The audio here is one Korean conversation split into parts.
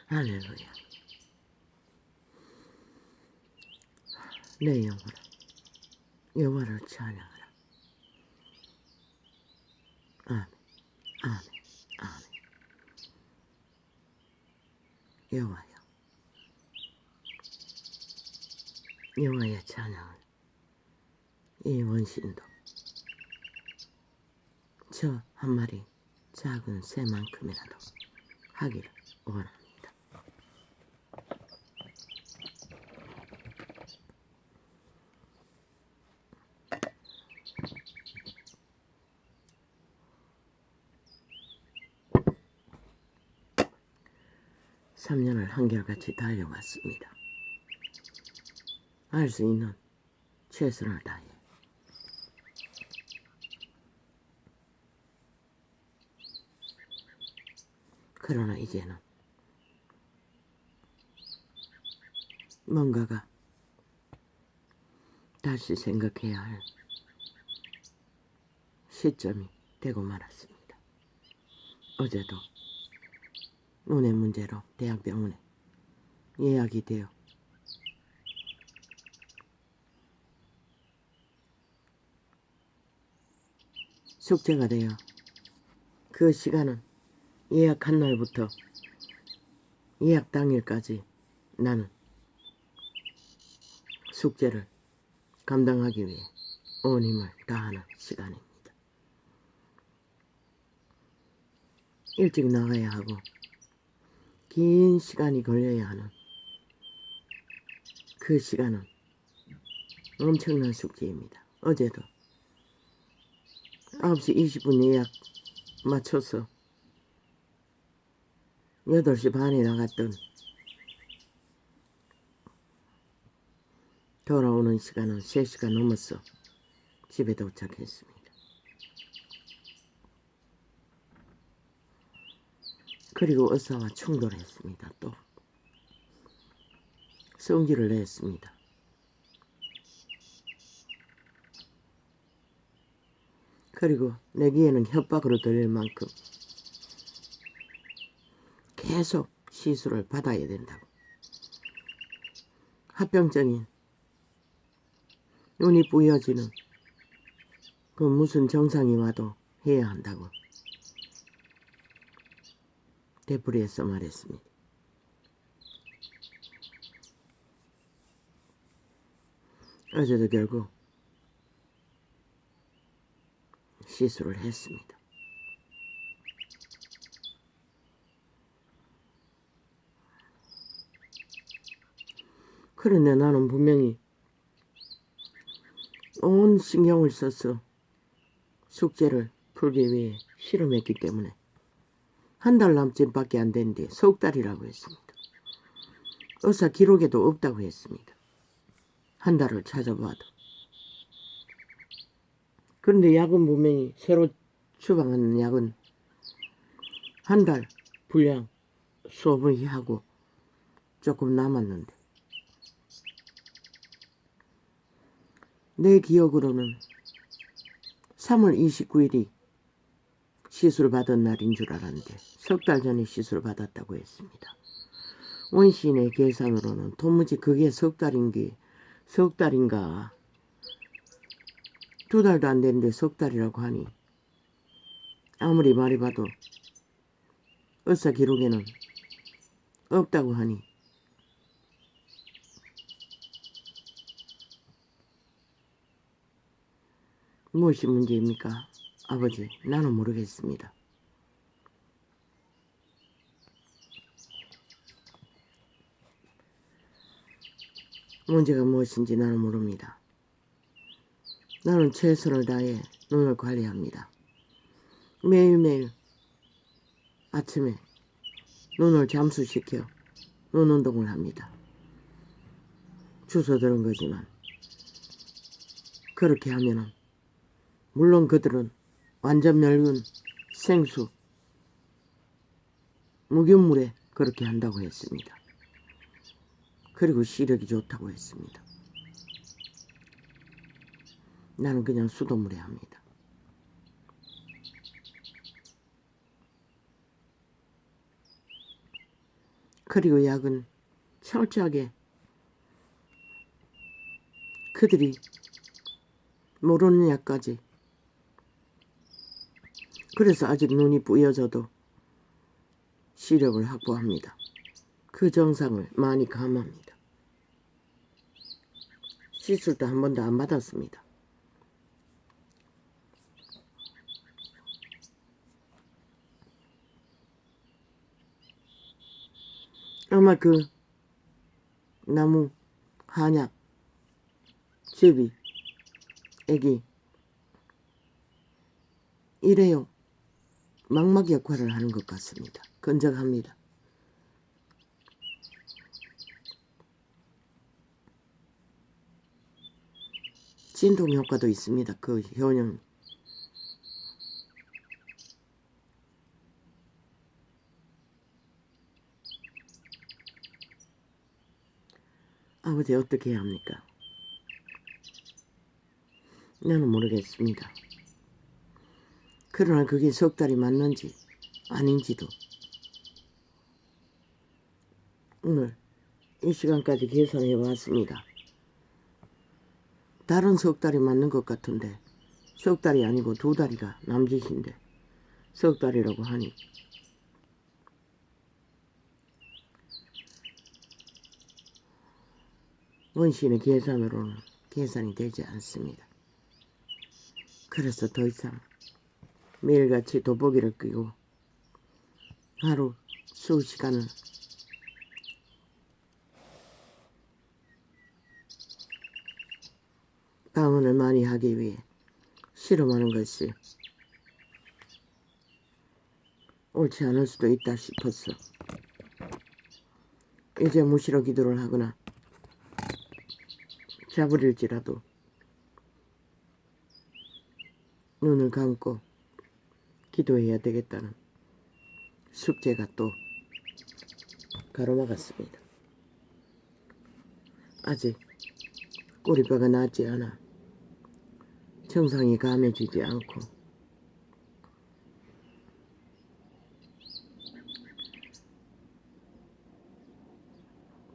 할렐루야. 내 영혼아, 여호와를 찬양하라. 아멘, 아멘, 아멘. 여호와여, 여호와의 찬양을 이 원신도 저 한 마리 작은 새만큼이라도 하기를 원합니다. 삼 년을 한결같이 달려왔습니다. 알 수 있는 최선을 다해 그러나 이제는 뭔가가 다시 생각해야 할 시점이 되고 말았습니다. 어제도 눈의 문제로 대학병원에 예약이 되어 숙제가 되어 그 시간은 예약한 날부터 예약 당일까지 나는 숙제를 감당하기 위해 온 힘을 다하는 시간입니다. 일찍 나가야 하고 긴 시간이 걸려야 하는 그 시간은 엄청난 숙제입니다. 어제도 9시 20분 예약 맞춰서 8시 반에 나갔던 돌아오는 시간은 3시간 넘었어 집에 도착했습니다. 그리고 의사와 충돌했습니다. 또 성질을 냈습니다. 그리고 내 귀에는 협박으로 들릴 만큼 계속 시술을 받아야 된다고. 합병증인 눈이 부여지는 그 무슨 정상이 와도 해야 한다고 되풀이해서 말했습니다. 어제도 결국 시술을 했습니다. 그런데 나는 분명히 온 신경을 써서 숙제를 풀기 위해 실험했기 때문에 한 달 남짓밖에 안 됐는데 석 달이라고 했습니다. 의사 기록에도 없다고 했습니다. 한 달을 찾아봐도. 그런데 약은 분명히 새로 처방하는 약은 한 달 분량 소비하고 조금 남았는데 내 기억으로는 3월 29일이 시술 받은 날인 줄 알았는데 석 달 전에 시술 받았다고 했습니다. 원시인의 계산으로는 도무지 그게 석 달인가 2달도 안 됐는데 석 달이라고 하니 아무리 말해봐도 의사 기록에는 없다고 하니 무엇이 문제입니까? 아버지, 나는 모르겠습니다. 문제가 무엇인지 나는 모릅니다. 나는 최선을 다해 눈을 관리합니다. 매일매일 아침에 눈을 잠수시켜 눈 운동을 합니다. 주워 들은 거지만 그렇게 하면은 물론 그들은 완전 멸군 생수 무균물에 그렇게 한다고 했습니다. 그리고 시력이 좋다고 했습니다. 나는 그냥 수돗물에 합니다. 그리고 약은 철저하게 그들이 모르는 약까지. 그래서 아직 눈이 뿌여져도 시력을 확보합니다. 그 정상을 많이 감합니다. 시술도 한 번도 안 받았습니다. 아마 그 나무 한약 제비 애기 일회용 망막 역할을 하는 것 같습니다. 건적합니다. 진동 효과도 있습니다. 그 효능. 아버지 어떻게 해야 합니까? 나는 모르겠습니다. 그러나 그게 석 달이 맞는지 아닌지도 오늘 이 시간까지 계산해 봤습니다. 다른 석 달이 맞는 것 같은데 석 달이 아니고 2달이가 남짓인데 석 달이라고 하니 원신의 계산으로는 계산이 되지 않습니다. 그래서 더 이상 매일같이 돋보기를 끄고 하루 수시간을 방언을 많이 하기 위해 실험하는 것이 옳지 않을 수도 있다 싶었어. 이제 무시로 기도를 하거나 자버릴지라도 눈을 감고 기도해야 되겠다는 숙제가 또 가로막았습니다. 아직 꼬리뼈가 낫지 않아 정상이 감해지지 않고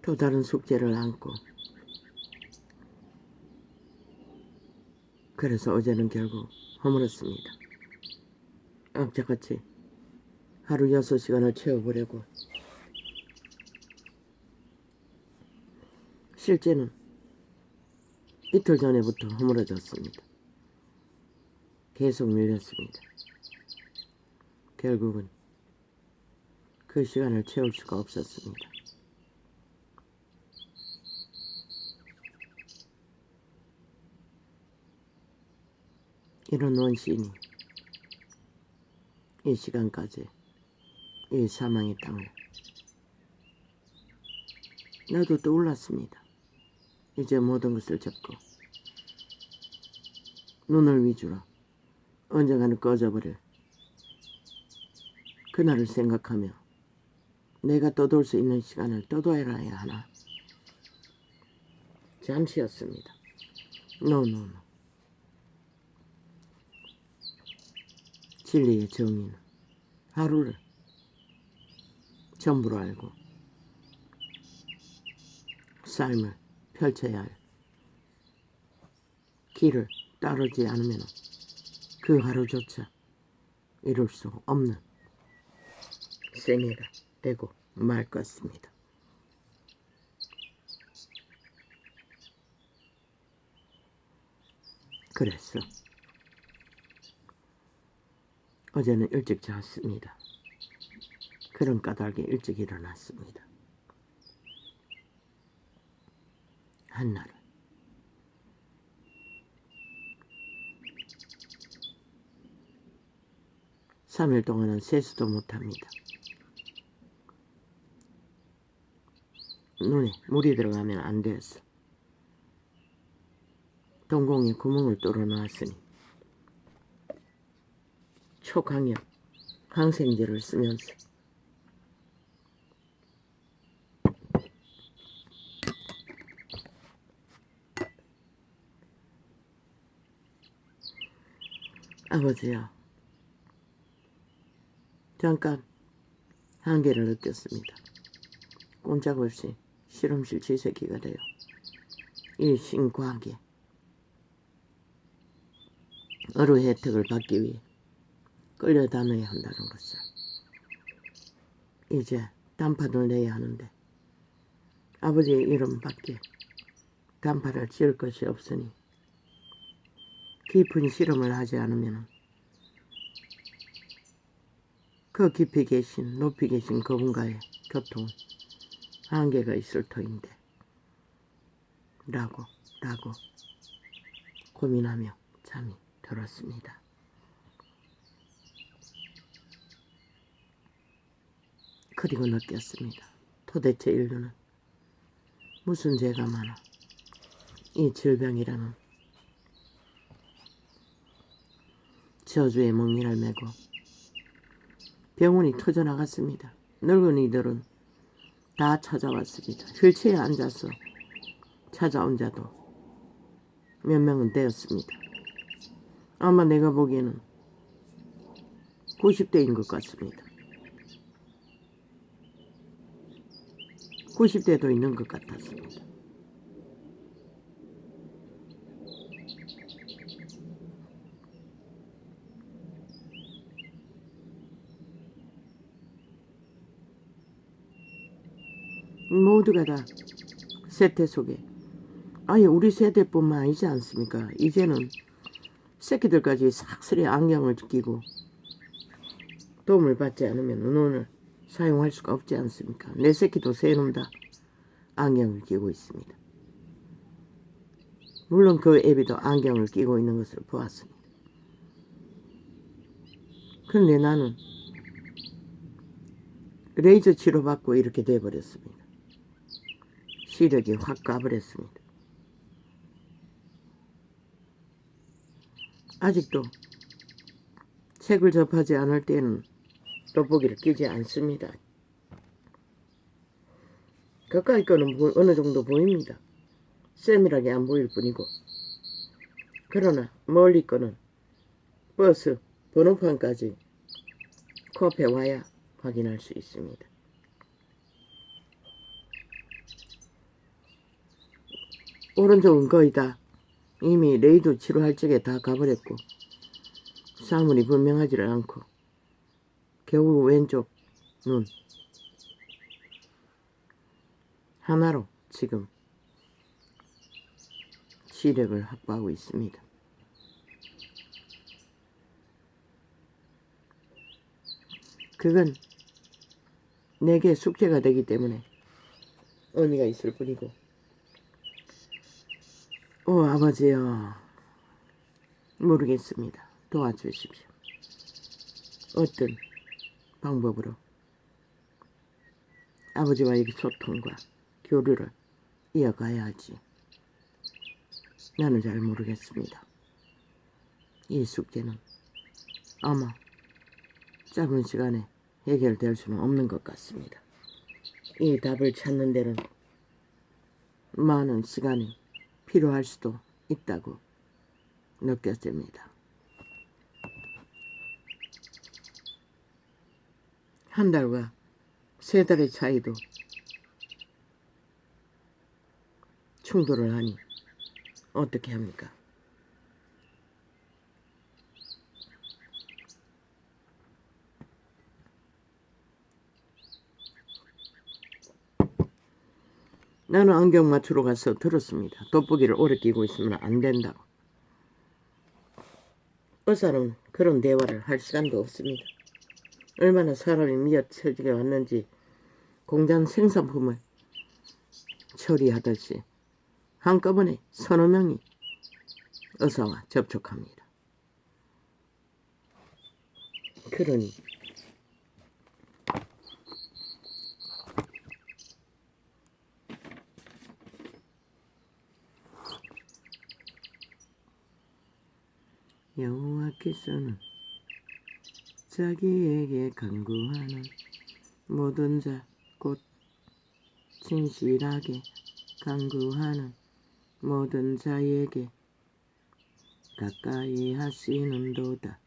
또 다른 숙제를 안고 그래서 어제는 결국 허물었습니다. 악착같이 하루 6시간을 채워보려고 실제는 이틀 전에부터 허물어졌습니다. 계속 밀렸습니다. 결국은 그 시간을 채울 수가 없었습니다. 이런 원신이 이 시간까지 이 사망의 땅을 나도 떠올랐습니다. 이제 모든 것을 접고 눈을 위주로 언젠가는 꺼져버릴 그날을 생각하며 내가 떠돌 수 있는 시간을 떠돌아야 하나 잠시였습니다. No. 진리의 정의는 하루를 전부로 알고 삶을 펼쳐야 할 길을 따르지 않으면 그 하루조차 이룰 수 없는 생애가 되고 말 것입니다. 그래서 어제는 일찍 잤습니다. 그런 까닭에 일찍 일어났습니다. 한날은 3일 동안은 세수도 못합니다. 눈에 물이 들어가면 안 되었어. 동공에 구멍을 뚫어 놨으니 초강력 항생제를 쓰면서 아버지요, 잠깐 한계를 느꼈습니다. 꼼짝없이 실험실 쥐새끼가 돼요. 이 신과하게 의료 혜택을 받기 위해 끌려다녀야 한다는 것을 이제 단판을 내야 하는데 아버지의 이름밖에 단판을 지을 것이 없으니 깊은 실험을 하지 않으면 그 깊이 계신 높이 계신 그분과의 교통은 한계가 있을 터인데 라고 고민하며 잠이 들었습니다. 그리고 느꼈습니다. 도대체 인류는 무슨 죄가 많아 이 질병이라는 저주의 멍이를 메고 병원이 터져나갔습니다. 늙은이들은 다 찾아왔습니다. 휠체어에 앉아서 찾아온 자도 몇 명은 되었습니다. 아마 내가 보기에는 90대인 것 같습니다. 90대도 있는 것 같았습니다. 모두가 다 세태 속에 아예 우리 세대뿐만 아니지 않습니까? 이제는 새끼들까지 싹쓸이 안경을 끼고 도움을 받지 않으면 눈을 사용할 수가 없지 않습니까? 내 새끼도 세 놈 다 안경을 끼고 있습니다. 물론 그 애비도 안경을 끼고 있는 것을 보았습니다. 그런데 나는 레이저 치료받고 이렇게 돼버렸습니다. 시력이 확 가버렸습니다. 아직도 책을 접하지 않을 때는 돋보기를 끼지 않습니다. 가까이 거는 어느 정도 보입니다. 세밀하게 안 보일 뿐이고 그러나 멀리 거는 버스 번호판까지 코앞에 와야 확인할 수 있습니다. 오른쪽은 거의 다 이미 레이더 치료할 적에 다 가버렸고 사물이 분명하지를 않고 겨우 왼쪽 눈 하나로 지금 시력을 확보하고 있습니다. 그건 내게 숙제가 되기 때문에 의미가 있을 뿐이고 아버지요 모르겠습니다. 도와주십시오. 어떤 방법으로 아버지와의 소통과 교류를 이어가야 할지 나는 잘 모르겠습니다. 이 숙제는 아마 짧은 시간에 해결될 수는 없는 것 같습니다. 이 답을 찾는 데는 많은 시간이 필요할 수도 있다고 느껴집니다. 한 달과 세 달의 차이도 충돌을 하니 어떻게 합니까? 나는 안경 맞추러 가서 들었습니다. 돋보기를 오래 끼고 있으면 안 된다고. 의사는 그런 대화를 할 시간도 없습니다. 얼마나 사람이 미어쳐지게 왔는지 공장 생산품을 처리하듯이 한꺼번에 서너 명이 의사와 접촉합니다. 그러니 여호와께서는 자기에게 간구하는 모든 자 곧 진실하게 간구하는 모든 자에게 가까이 하시는도다.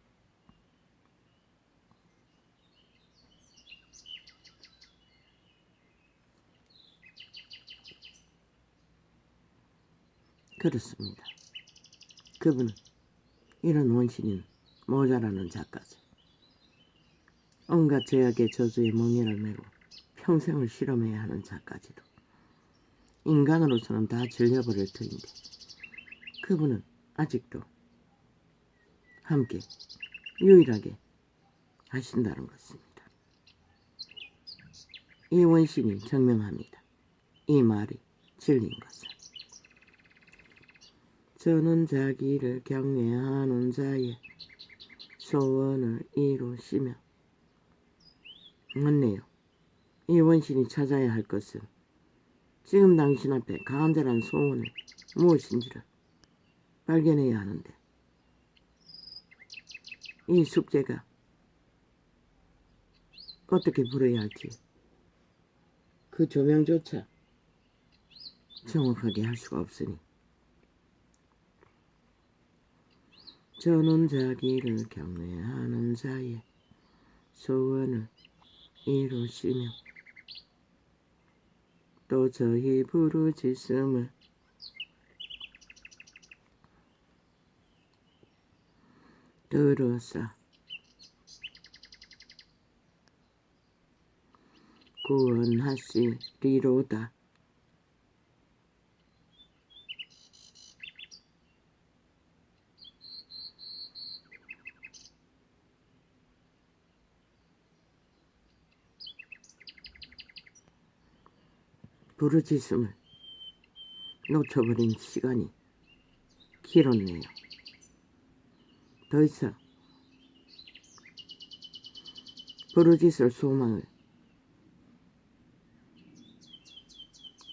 그렇습니다. 그분은 이런 원신인 모자라는 자까지 온갖 제약의 저주에 멍에를 메고 평생을 실험해야 하는 자까지도 인간으로서는 다 질려버릴 터인데 그분은 아직도 함께 유일하게 하신다는 것입니다. 이 원신이 증명합니다. 이 말이 진리인 것을. 저는 자기를 경외하는 자의 소원을 이루시며. 맞네요. 이 원신이 찾아야 할 것은 지금 당신 앞에 간절한 소원은 무엇인지를 발견해야 하는데 이 숙제가 어떻게 풀어야 할지 그 조명조차 정확하게 할 수가 없으니 저는 자기를 경외하는 자의 소원을 이루시며 또 저희 부르짖음을 들으사 구원하시리로다. 부르짖음을 놓쳐버린 시간이 길었네요. 더 이상 부르짖을 소망을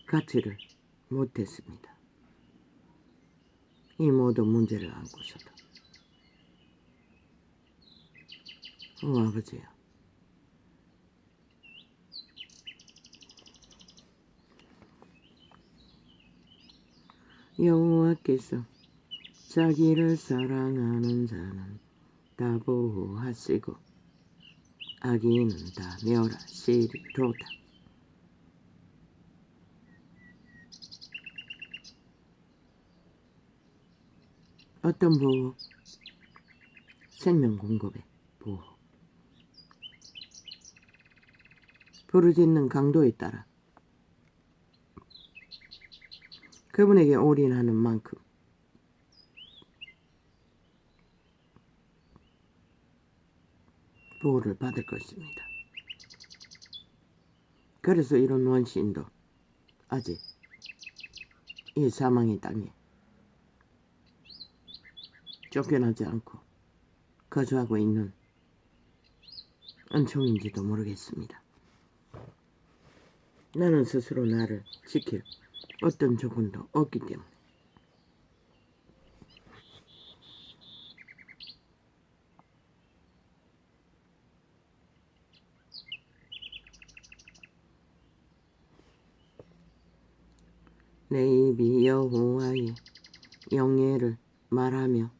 갖지를 못했습니다. 이 모든 문제를 안고서도 아버지요, 여호와께서 자기를 사랑하는 자는 다 보호하시고 악인은 다 멸하시리로다. 어떤 보호? 생명 공급의 보호. 부르짖는 강도에 따라 그분에게 올인하는 만큼 보호를 받을 것입니다. 그래서 이런 원시인도 아직 이 사망의 땅에 쫓겨나지 않고 거주하고 있는 은총인지도 모르겠습니다. 나는 스스로 나를 지킬 어떤 조건도 없기 때문에 내 입이 여호와의 영예를 말하며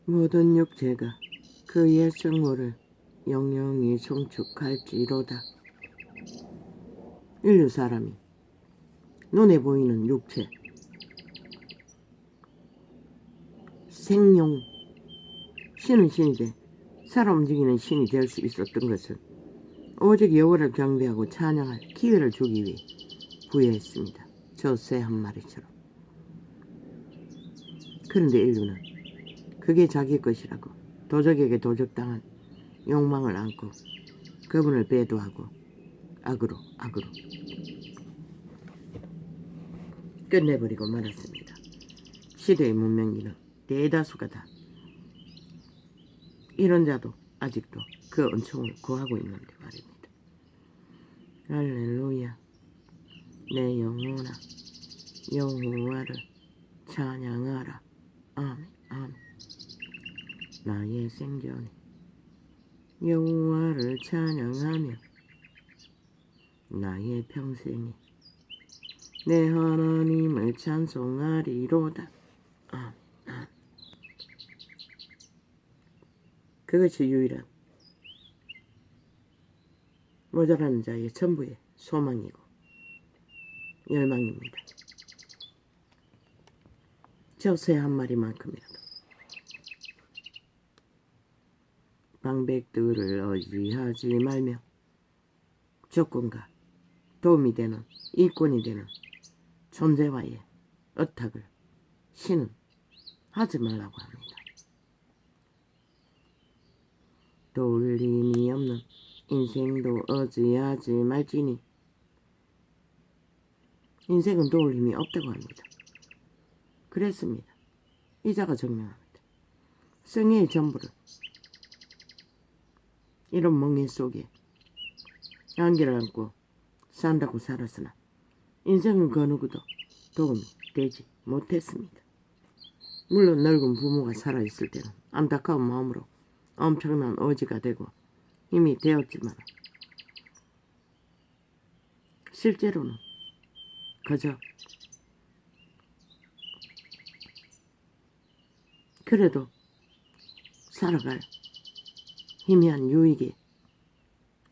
모든 육체가 그의 성호를 영영히 송축할지로다. 인류 사람이 눈에 보이는 육체, 생용, 신은 신이 돼 살아 움직이는 신이 될 수 있었던 것은 오직 여호와를 경배하고 찬양할 기회를 주기 위해 부여했습니다. 저 새 한 마리처럼. 그런데 인류는 그게 자기 것이라고 도적에게 도적당한 욕망을 안고 그분을 배도하고 악으로 끝내버리고 말았습니다. 시대의 문명기는 대다수가 다 이런 자도 아직도 그 은총을 구하고 있는데 말입니다. 할렐루야. 내 영혼아 여호와를 찬양하라. 아멘 아멘. 나의 생전에 여호와를 찬양하며 나의 평생에 내 하나님을 찬송하리로다. 아멘 아멘. 그것이 유일한 모자라는 자의 전부의 소망이고 열망입니다. 저 새 한 마리만큼이라도 방백들을 의지하지 말며 조건과 도움이 되는 이권이 되는 존재와의 의탁을 신은 하지 말라고 합니다. 돌림이 없는 인생도 의지하지 말지니 인생은 돌림이 없다고 합니다. 그랬습니다. 이자가 증명합니다. 생애의 전부를 이런 멍해 속에 안개를 안고 산다고 살았으나 인생은 그 누구도 도움이 되지 못했습니다. 물론 늙은 부모가 살아있을 때는 안타까운 마음으로 엄청난 의지가 되고 힘이 되었지만 실제로는 그저 그래도 살아갈 희미한 유익에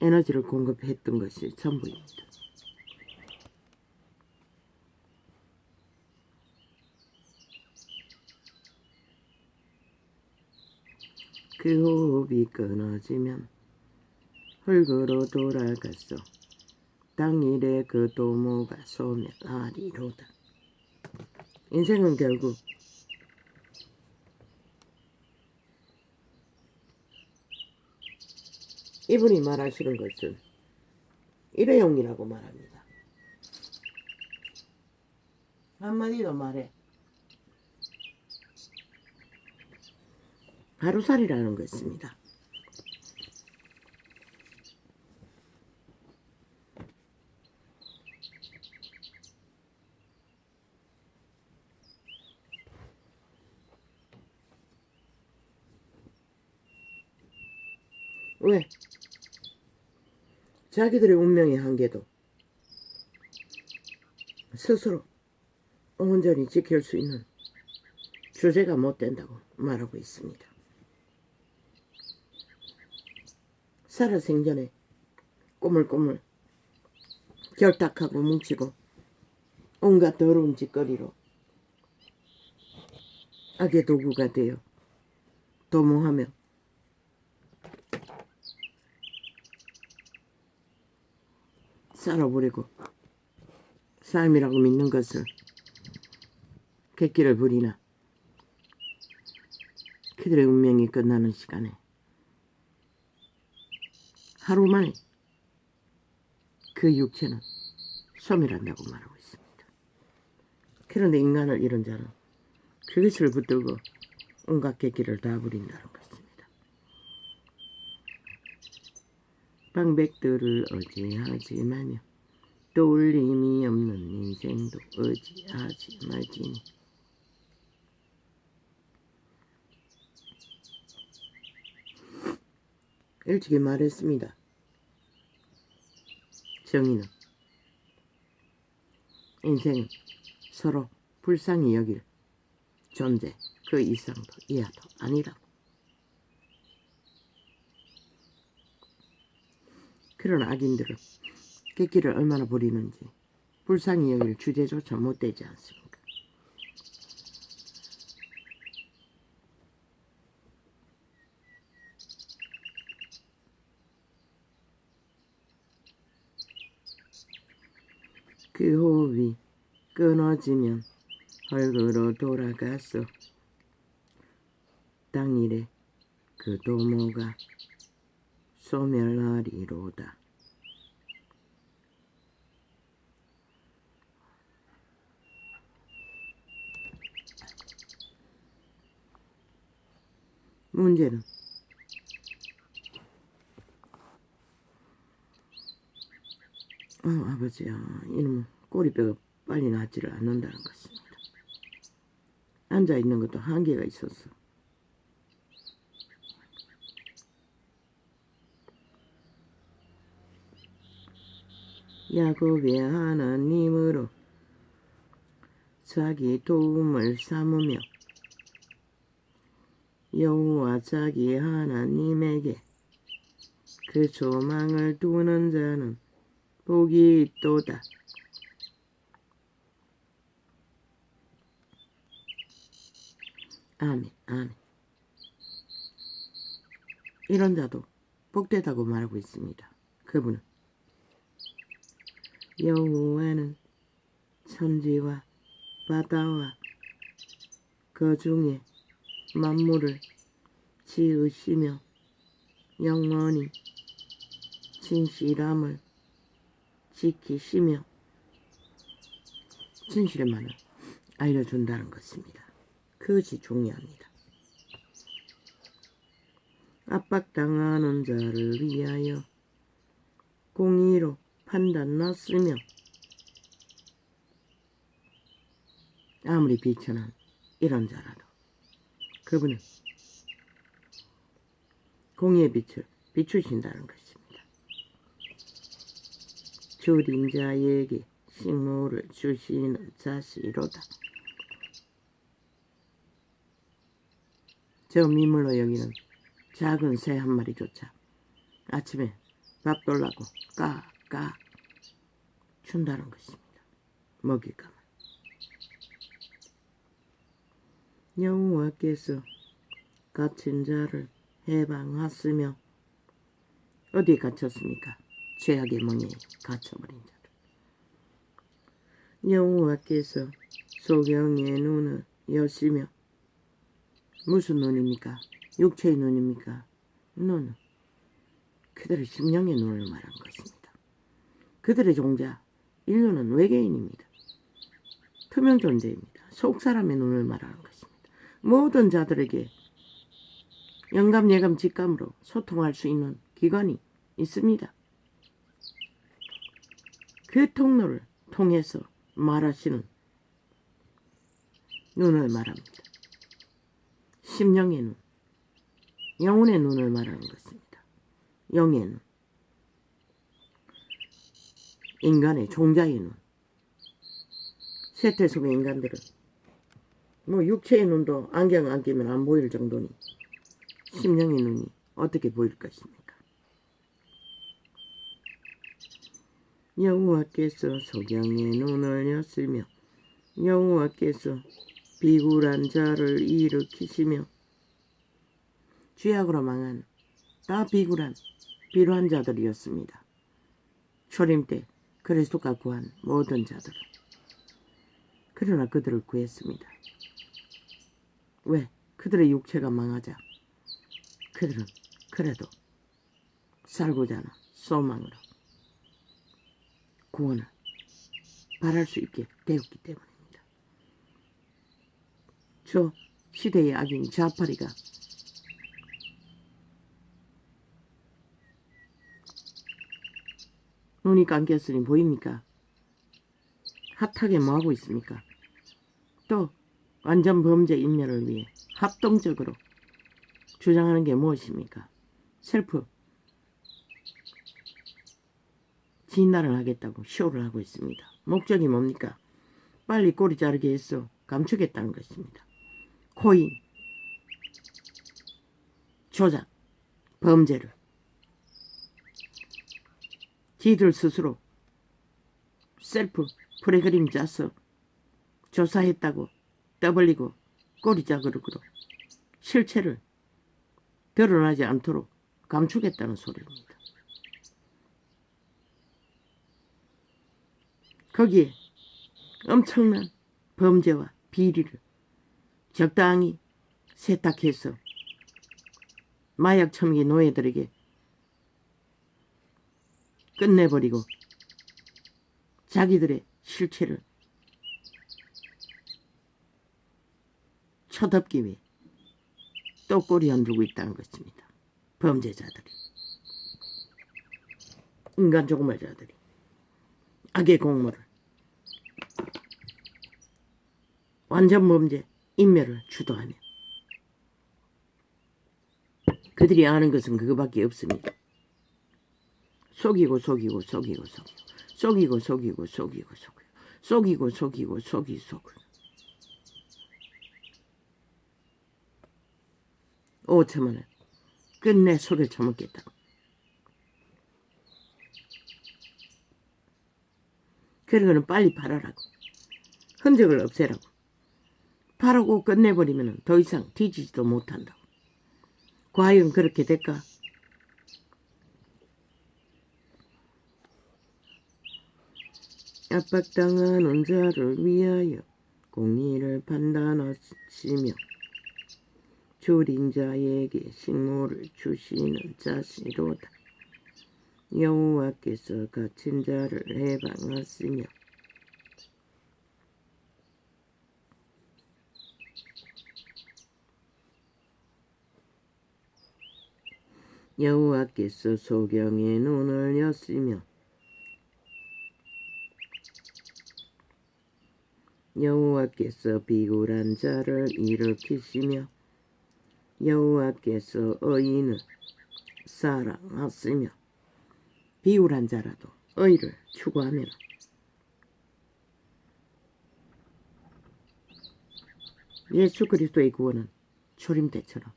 에너지를 공급했던 것이 전부입니다. 그 호흡이 끊어지면 흙으로 돌아갔어. 당일에 그 도모가 소멸하리로다. 인생은 결국 이분이 말하시는 것은 일회용이라고 말합니다. 한마디 더 말해. 하루살이라는 것입니다. 왜? 자기들의 운명의 한계도 스스로 온전히 지킬 수 있는 주제가 못 된다고 말하고 있습니다. 살아생전에 꼬물꼬물 결탁하고 뭉치고 온갖 더러운 짓거리로 악의 도구가 되어 도모하며 살아버리고 삶이라고 믿는 것을 객기를 부리나 그들의 운명이 끝나는 시간에 하루 만에 그 육체는 소멸한다고 말하고 있습니다. 그런데 인간을 잃은 자는 그것을 붙들고 온갖 객기를 다 부린다는 것입니다. 방백들을 의지하지 말며 돌림이 없는 인생도 의지하지 말지니 일찍이 말했습니다. 정의는 인생은 서로 불쌍히 여길 존재 그 이상도 이하도 아니라고. 그런 악인들은 객기를 얼마나 부리는지 불쌍히 여길 주제조차 못 되지 않습니까? 그 호흡이 끊어지면 흙으로 돌아갔어. 당일에 그 도모가 소멸하리로다. 문제는 아버지야, 이놈은 꼬리뼈가 빨리 낫지를 않는다는 것입니다. 앉아있는 것도 한계가 있었어. 야곱의 하나님으로 자기 도움을 삼으며 여호와 자기 하나님에게 그 조망을 두는 자는 복이 있도다. 아멘, 아멘. 이런 자도 복되다고 말하고 있습니다. 그분은 여호와는 천지와 바다와 그 중에 만물을 지으시며 영원히 진실함을 지키시며 진실만을 알려준다는 것입니다. 그것이 중요합니다. 압박당하는 자를 위하여 공의로 판단났으며 아무리 비천한 이런 자라도 그분은 공의의 빛을 비추신다는 것입니다. 줄인 자에게 식물을 주시는 자시로다. 저 미물로 여기는 작은 새 한 마리조차 아침에 밥 돌라고 까까 준다는 것입니다. 먹일까만. 여호와께서 갇힌 자를 해방하시며 어디에 갇혔습니까? 죄악의 멍에 갇혀버린 자들. 여호와께서 소경의 눈을 여시며 무슨 눈입니까? 육체의 눈입니까? 눈은 그들의 심령의 눈을 말하는 것입니다. 그들의 종자 인류는 외계인입니다. 투명 존재입니다. 속사람의 눈을 말하는 것입니다. 모든 자들에게 영감, 예감, 직감으로 소통할 수 있는 기관이 있습니다. 그 통로를 통해서 말하시는 눈을 말합니다. 심령의 눈, 영혼의 눈을 말하는 것입니다. 영의 눈, 인간의 종자의 눈. 세태 속의 인간들은 육체의 눈도 안경 안 끼면 안 보일 정도니 심령의 눈이 어떻게 보일 것입니까? 여호와께서 소경의 눈을 여시며 여호와께서 비굴한 자를 일으키시며 죄악으로 망한 다 비굴한 비루한 자들이었습니다. 초림 때 그리스도가 구한 모든 자들은. 그러나 그들을 구했습니다. 왜? 그들의 육체가 망하자 그들은 그래도 살고자 하는 소망으로 구원을 바랄 수 있게 되었기 때문입니다. 저 시대의 악인 좌파리가 눈이 감겼으니 보입니까? 핫하게 뭐하고 있습니까? 또 완전 범죄 인멸을 위해 합동적으로 주장하는 게 무엇입니까? 셀프 진날을 하겠다고 쇼를 하고 있습니다. 목적이 뭡니까? 빨리 꼬리 자르게 해서 감추겠다는 것입니다. 코인, 조작, 범죄를 지들 스스로 셀프 프로그램 짜서 조사했다고 떠벌리고 꼬리자그릇으로 실체를 드러나지 않도록 감추겠다는 소리입니다. 거기에 엄청난 범죄와 비리를 적당히 세탁해서 마약 처먹이 노예들에게 끝내버리고 자기들의 실체를 쳐덮기 위해 또 꼬리 흔들고 있다는 것입니다. 범죄자들이, 인간 조그마자들이 악의 공모를 완전 범죄 인멸을 주도하며 그들이 아는 것은 그거밖에 없습니다. 속이고 속이고 속이고 속이고 속이고 속이고 속이고 속이고 속이고 속이고 속이고 5천원을 끝내 속에 처먹겠다고. 그런 거는 빨리 팔아라고. 흔적을 없애라고. 바라고 끝내버리면 더 이상 뒤지지도 못한다고. 과연 그렇게 될까? 압박당하는 자를 위하여 공의를 판단하시며 줄인 자에게 식물을 주시는 자시로다. 여호와께서 갇힌 자를 해방하시며 여호와께서 소경의 눈을 여시며 여호와께서 비굴한 자를 일으키시며 여호와께서 의인을 사랑하시며 비굴한 자라도 의를 추구하면 예수 그리스도의 구원은 초림 때처럼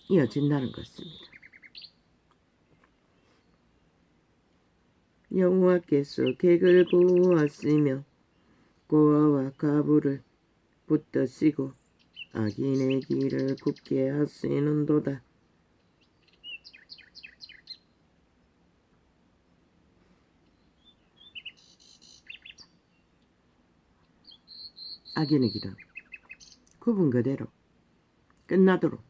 이어진다는 것입니다. 여호와께서 객을 보호하시며 고아와 가부를 붙드시고 악인의 길을 굽게 하시는도다. 악인의 길은 굽은 그대로 끝나도록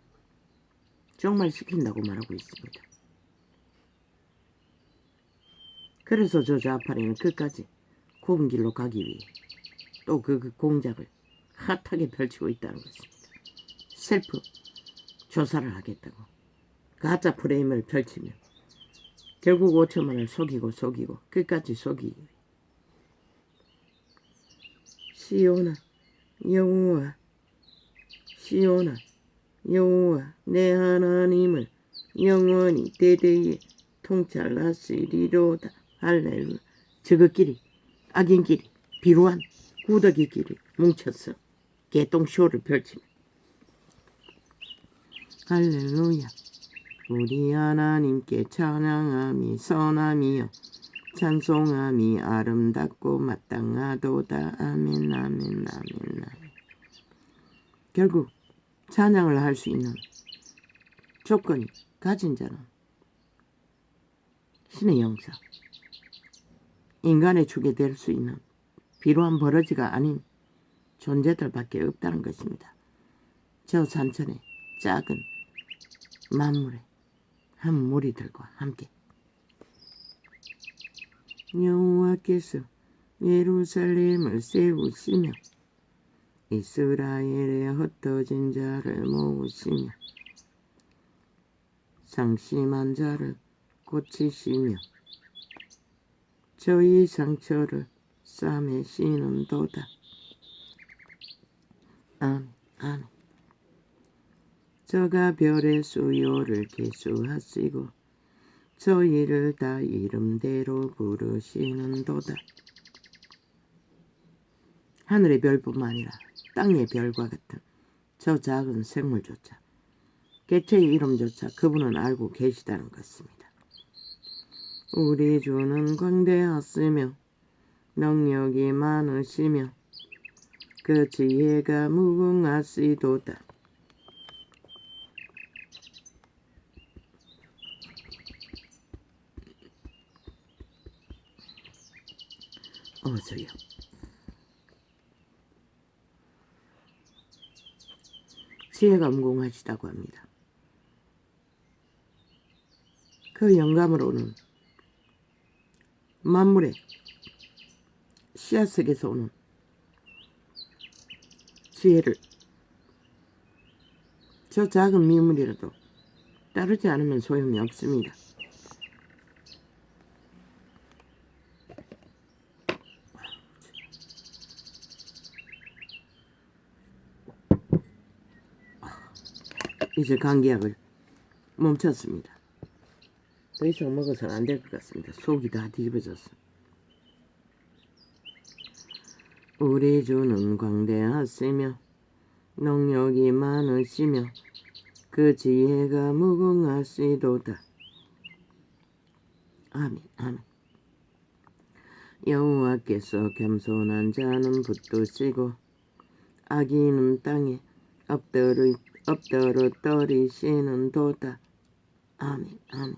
종말시킨다고 말하고 있습니다. 그래서 저 좌파리는 끝까지 굽은 길로 가기 위해 또 그 공작을 핫하게 펼치고 있다는 것입니다. 셀프 조사를 하겠다고 가짜 프레임을 펼치며 결국 5천만을 속이고 끝까지 속이기 위해 시온아 여호와 시온아 여호와 내 하나님을 영원히 대대에 통찰하시리로다. 할렐루야. 저것끼리 악인끼리 비루한 구더기끼리 뭉쳐서 개똥쇼를 펼치며 할렐루야. 우리 하나님께 찬양함이 선함이요 찬송함이 아름답고 마땅하도다. 아멘 아멘 아멘 아멘. 결국 찬양을 할 수 있는 조건이 가진 자는 신의 영사, 인간의 축이 될 수 있는 비루한 버러지가 아닌 존재들밖에 없다는 것입니다. 저 산천의 작은 만물의 한 무리들과 함께 여호와께서 예루살렘을 세우시며 이스라엘의 흩어진 자를 모으시며 상심한 자를 고치시며 저희 상처를 싸매시는도다. 아멘 아멘. 저가 별의 수요를 계수하시고 저희를 다 이름대로 부르시는도다. 하늘의 별뿐만 아니라 땅의 별과 같은 저 작은 생물조차 개체의 이름조차 그분은 알고 계시다는 것입니다. 우리 주는 광대하시며 능력이 많으시며 그 지혜가 무궁하시도다. 어서요. 지혜가 무궁하시다고 합니다. 그 영감으로는 만물의 씨앗에게서 오는 지혜를 저 작은 미물이라도 따르지 않으면 소용이 없습니다. 이제 감기약을 멈췄습니다. 더 이상 먹어서는 안 될 것 같습니다. 속이 다 뒤집어졌어. 우리 주는 광대하시며 능력이 많으시며 그 지혜가 무궁하시도다. 아멘 아멘. 여호와께서 겸손한 자는 붙드시고 아기는 땅에 엎드러뜨리시는도다. 아멘. 아멘.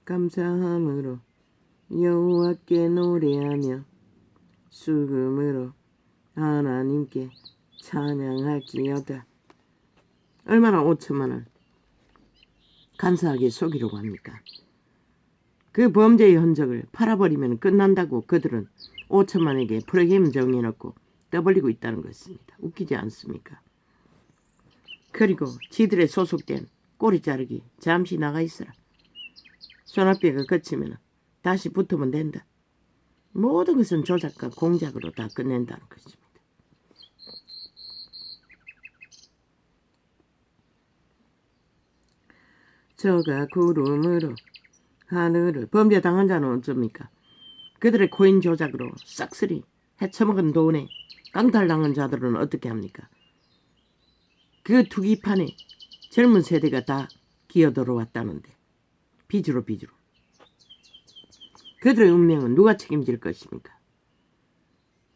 감사함으로 여호와께 노래하며 수금으로 하나님께 찬양할지어다. 얼마나 5천만을 감사하게 속이려고 합니까? 그 범죄의 흔적을 팔아버리면 끝난다고 그들은 5천만에게 프로그램 정해놓고 떠벌리고 있다는 것입니다. 웃기지 않습니까? 그리고 지들의 소속된 꼬리 자르기 잠시 나가 있어라. 손아귀가 거치면 다시 붙으면 된다. 모든 것은 조작과 공작으로 다 끝낸다는 것입니다. 저가 구름으로 하늘을 범죄당한 자는 어쩝니까? 그들의 코인 조작으로 싹쓸이 헤쳐먹은 돈에 강탈당한 자들은 어떻게 합니까? 그 투기판에 젊은 세대가 다 기어들어왔다는데 빚으로 그들의 운명은 누가 책임질 것입니까?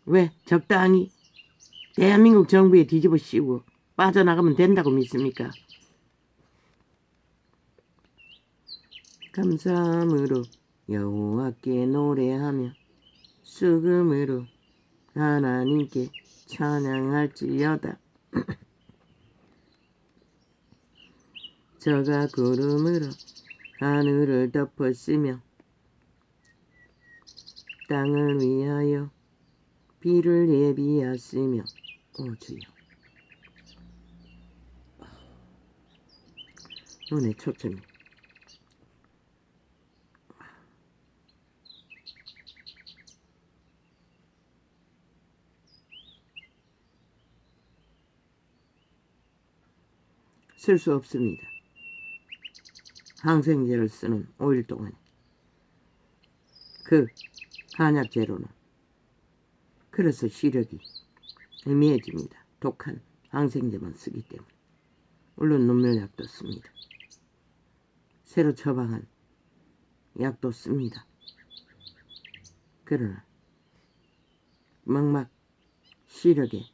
왜 적당히 대한민국 정부에 뒤집어 씌우고 빠져나가면 된다고 믿습니까? 감사함으로 여호와께 노래하며 수금으로 하나님께 찬양할지어다. 저가 구름으로 하늘을 덮었으며 땅을 위하여 비를 예비하시며 주여 눈에 초점이 쓸 수 없습니다. 항생제를 쓰는 5일 동안 그 한약재료는 그래서 시력이 애매해집니다. 독한 항생제만 쓰기 때문에. 물론 눈물약도 씁니다. 새로 처방한 약도 씁니다. 그러나 막막 시력에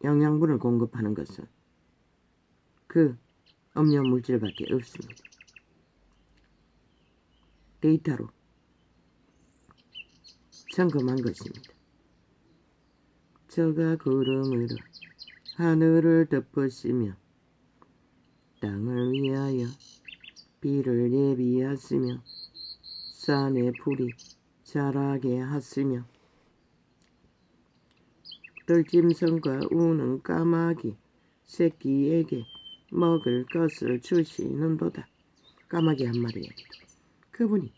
영양분을 공급하는 것은 그 음료 물질밖에 없습니다. 데이터로 점검한 것입니다. 저가 구름으로 하늘을 덮으시며 땅을 위하여 비를 예비하시며 산에 풀이 자라게 하시며 들짐승과 우는 까마귀 새끼에게 먹을 것을 주시는도다. 까마귀 한 마리에게도 그분이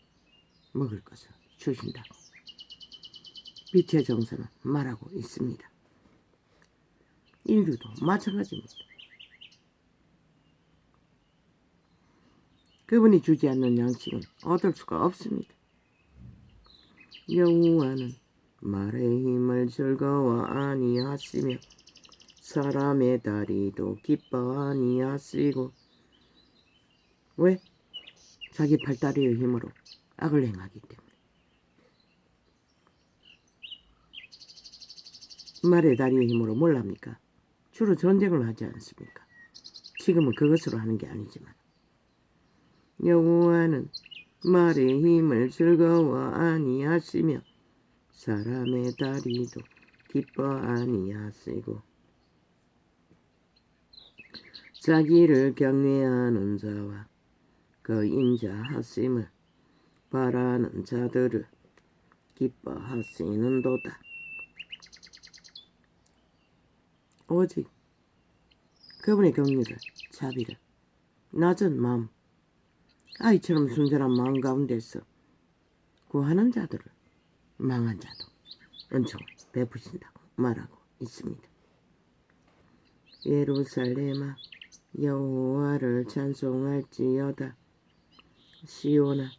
먹을 것을 주신다고 빛의 정서는 말하고 있습니다. 인류도 마찬가지입니다. 그분이 주지 않는 양식은 얻을 수가 없습니다. 여호와는 말의 힘을 즐거워 아니하시며 사람의 다리도 기뻐 아니하시고 왜? 자기 팔다리의 힘으로 악을 행하기 때문에. 말의 다리의 힘으로 뭘 합니까? 주로 전쟁을 하지 않습니까? 지금은 그것으로 하는 게 아니지만 여호와는 말의 힘을 즐거워 아니하시며 사람의 다리도 기뻐 아니하시고 자기를 경외하는 자와 그 인자하심을 바라는 자들을 기뻐하시는도다. 오직 그분의 긍휼을 자비를 낮은 마음 아이처럼 순전한 마음 가운데서 구하는 자들을 망한 자도 은총을 베푸신다고 말하고 있습니다. 예루살렘아 여호와를 찬송할지어다. 시온아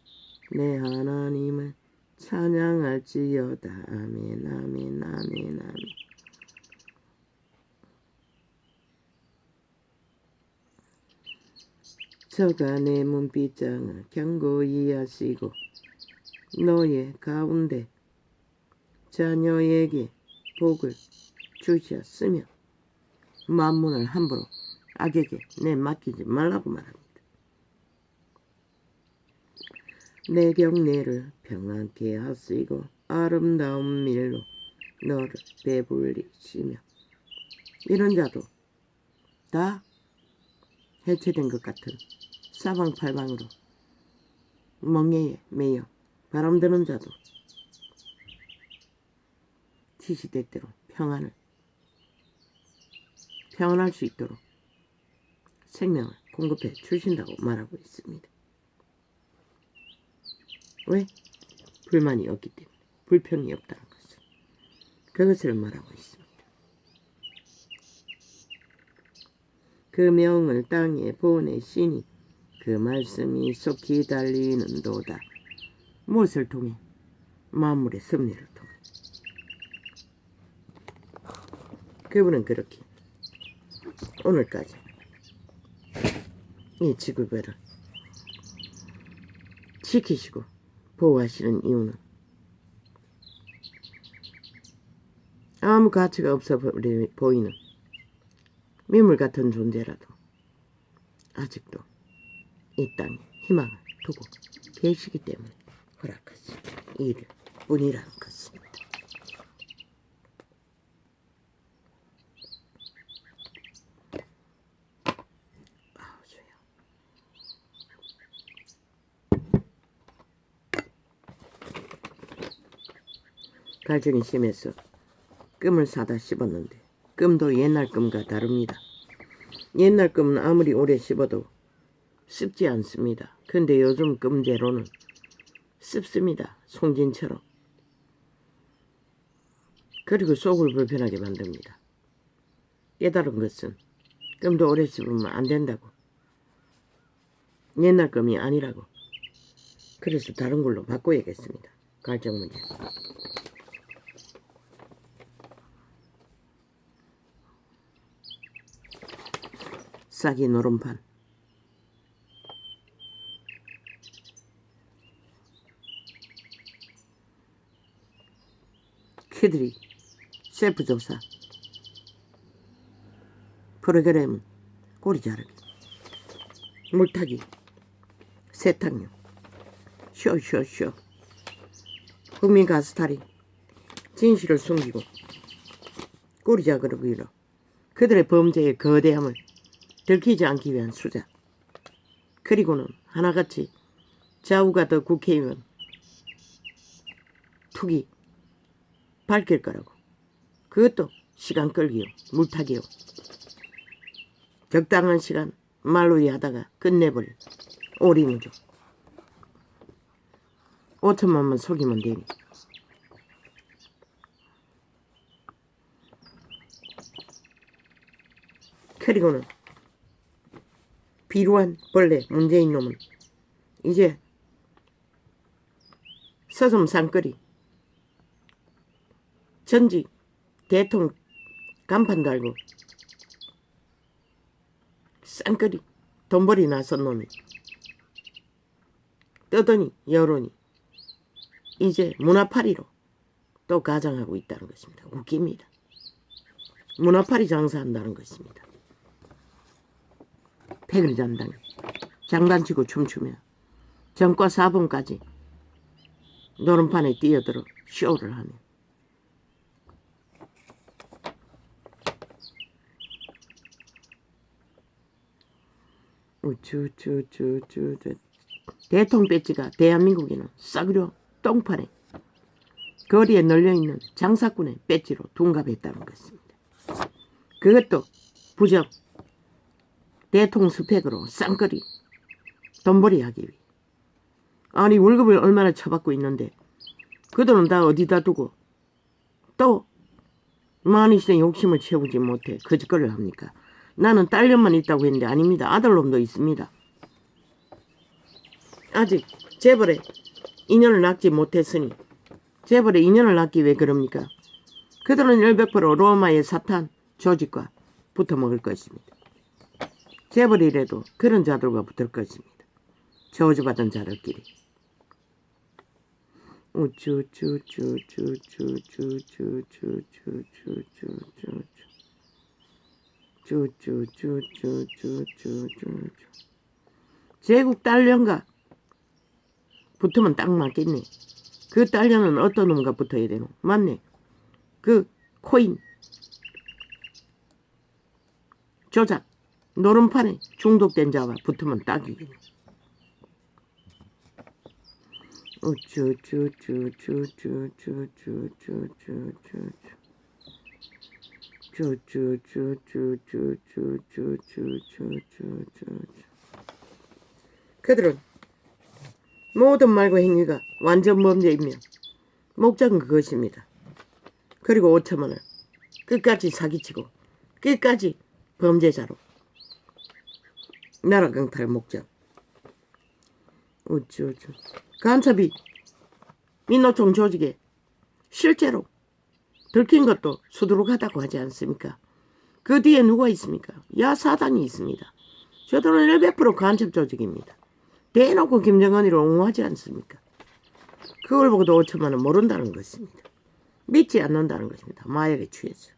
내 하나님을 찬양할지어다. 아멘 아멘 아멘 아멘. 저가 내 문빗장을 견고히 하시고 너의 가운데 자녀에게 복을 주셨으며 만문을 함부로 악에게 내 맡기지 말라고 말합니다. 내 경내를 평안케 하시고 아름다운 밀로 너를 배불리시며. 이런 자도 다 해체된 것 같은 사방팔방으로 멍에에 매여 바람드는 자도 시시때때로 평안할 수 있도록 생명을 공급해 주신다고 말하고 있습니다. 왜? 불만이 없기 때문에, 불평이 없다는 것을, 그것을 말하고 있습니다. 그 명을 땅에 보내시니 그 말씀이 속히 달리는도다. 무엇을 통해? 만물의 섭리를 통해. 그분은 그렇게 오늘까지 이 지구별을 지키시고 보호하시는 이유는 아무 가치가 없어 보이는 미물 같은 존재라도 아직도 이 땅에 희망을 두고 계시기 때문에 허락하신 일을 뿐이라는 것입니다. 갈증이 심해서 끔을 사다 씹었는데 끔도 옛날 끔과 다릅니다. 옛날 끔은 아무리 오래 씹어도 씹지 않습니다. 근데 요즘 끔재로는 씹습니다. 송진처럼. 그리고 속을 불편하게 만듭니다. 깨달은 것은 끔도 오래 씹으면 안 된다고. 옛날 끔이 아니라고. 그래서 다른 걸로 바꿔야겠습니다. 갈증 문제. 싹이 노름판. 키들이 셀프조사 프로그램은 꼬리 자르기, 물타기, 세탁용, 쇼쇼쇼. 국민 가스탈이 진실을 숨기고 꼬리 자르기로 그들의 범죄의 거대함을 들키지 않기 위한 수작. 그리고는 하나같이 좌우가 더 국회의원 투기 밝힐 거라고. 그것도 시간 끌기요, 물타기요. 적당한 시간 말로이 하다가 끝내버릴 오리무죠. 5천만만 속이면 되니. 그리고는 비루한 벌레 문재인 놈은 이제 서점 산거리 전직 대통령 간판 달고 싼거리 돈벌이 나선 놈이 떠더니 여론이 이제 문화파리로 또 가장하고 있다는 것입니다. 웃깁니다. 문화파리 장사한다는 것입니다. 팩을 잔다니 장단치고 춤추며 전과 4번까지 노름판에 뛰어들어 쇼를 하며 우쭈쭈쭈쭈. 대통령 배지가 대한민국에는 싸구려 똥판에 거리에 널려있는 장사꾼의 배지로 둔갑했다는 것입니다. 그것도 부적 대통령 스펙으로 쌍거리 돈벌이 하기 위해. 아니 월급을 얼마나 쳐받고 있는데 그 돈은 다 어디다 두고 또 많이생 욕심을 채우지 못해 거짓거리를 합니까? 나는 딸년만 있다고 했는데 아닙니다. 아들놈도 있습니다. 아직 재벌에 인연을 낳지 못했으니 재벌에 인연을 낳기 왜 그럽니까? 그들은 100% 로마의 사탄 조직과 붙어먹을 것입니다. 재벌이라도 그런 자들과 붙을 것입니다. 저주받은 자들끼리. 제국 딸년가 붙으면 딱 맞겠네. 그 딸년은 어떤 놈과 붙어야 되노? 맞네. 그 코인 조작 노름판에 중독된 자와 붙으면 딱이겠네. 그들은 모든 말과 행위가 완전 범죄이며 목적은 그것입니다. 그리고 5천만을 끝까지 사기치고 끝까지 범죄자로 나라 강탈 목적. 간첩이 민노총 조직에 실제로 들킨 것도 수두룩하다고 하지 않습니까? 그 뒤에 누가 있습니까? 야사당이 있습니다. 저들은 100% 간첩 조직입니다. 대놓고 김정은이를 옹호하지 않습니까? 그걸 보고도 5천만 원 모른다는 것입니다. 믿지 않는다는 것입니다. 마약에 취해서.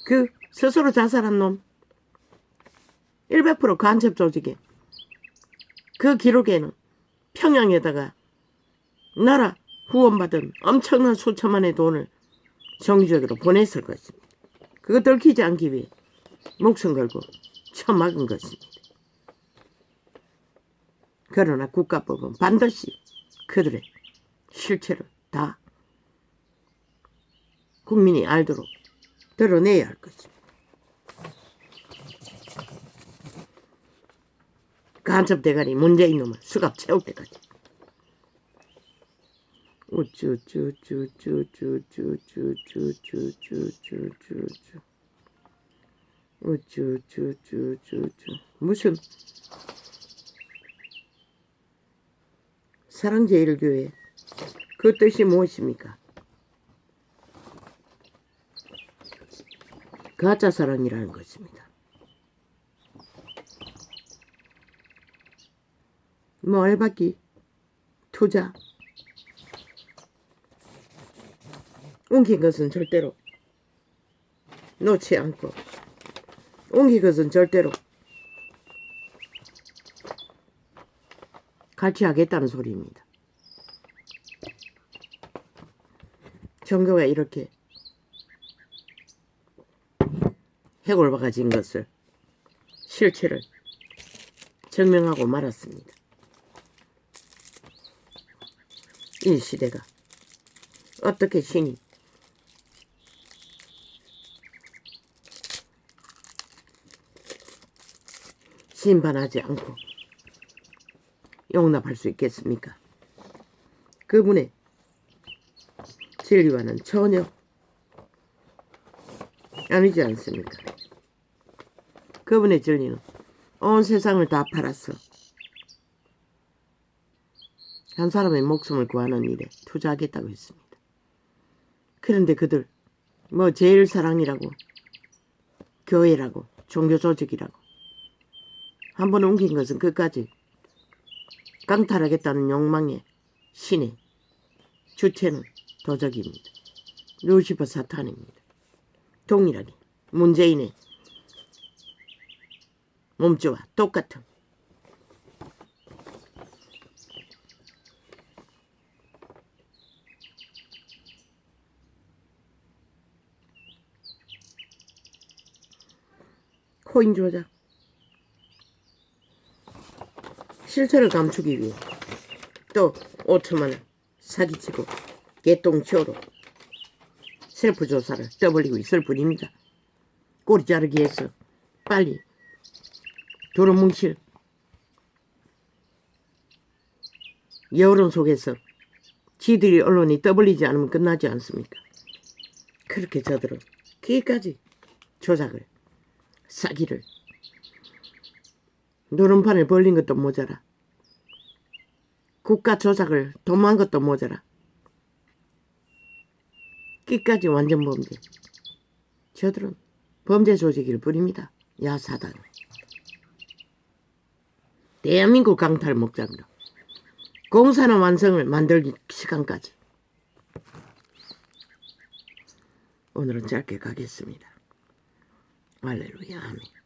그 스스로 자살한 놈 100% 간첩 조직에 그 기록에는 평양에다가 나라 후원받은 엄청난 수천만의 돈을 정기적으로 보냈을 것입니다. 그거 들키지 않기 위해 목숨 걸고 처막은 것입니다. 그러나 국가법은 반드시 그들의 실체를 다 국민이 알도록 드러내야 할 것입니다. 간첩 대가리 문재인 놈을 수갑 채울 때까지. 무슨 사랑제일교회 그 뜻이 무엇입니까? 가짜 사랑이라는 것입니다. 뭐 알박기, 투자, 옮긴 것은 절대로 놓지 않고 옮긴 것은 절대로 같이 하겠다는 소리입니다. 종교가 이렇게 해골바가진 것을 실체를 증명하고 말았습니다. 이 시대가 어떻게 신이 심판하지 않고 용납할 수 있겠습니까? 그분의 진리와는 전혀 아니지 않습니까? 그분의 진리는 온 세상을 다 팔았어. 한 사람의 목숨을 구하는 일에 투자하겠다고 했습니다. 그런데 그들 뭐 제일 사랑이라고 교회라고 종교 조직이라고 한 번 옮긴 것은 끝까지 강탈하겠다는 욕망의 신의 주체는 도적입니다. 루시퍼 사탄입니다. 동일하게 문재인의 몸주와 똑같은 코인 조작 실체를 감추기 위해 또 5천만 원 사기치고 개똥치오로 셀프 조사를 떠벌리고 있을 뿐입니다. 꼬리 자르기 위해서 빨리 두루뭉실 여론 속에서 지들이 언론이 떠벌리지 않으면 끝나지 않습니까? 그렇게 저들은 기까지 조작을 사기를 노름판을 벌린 것도 모자라 국가 조작을 도모한 것도 모자라 끝까지 완전 범죄. 저들은 범죄 조직을 부립니다. 야사당. 대한민국 강탈 목적으로 공산화 완성을 만들기 시간까지. 오늘은 짧게 가겠습니다. 할렐루야. 아멘.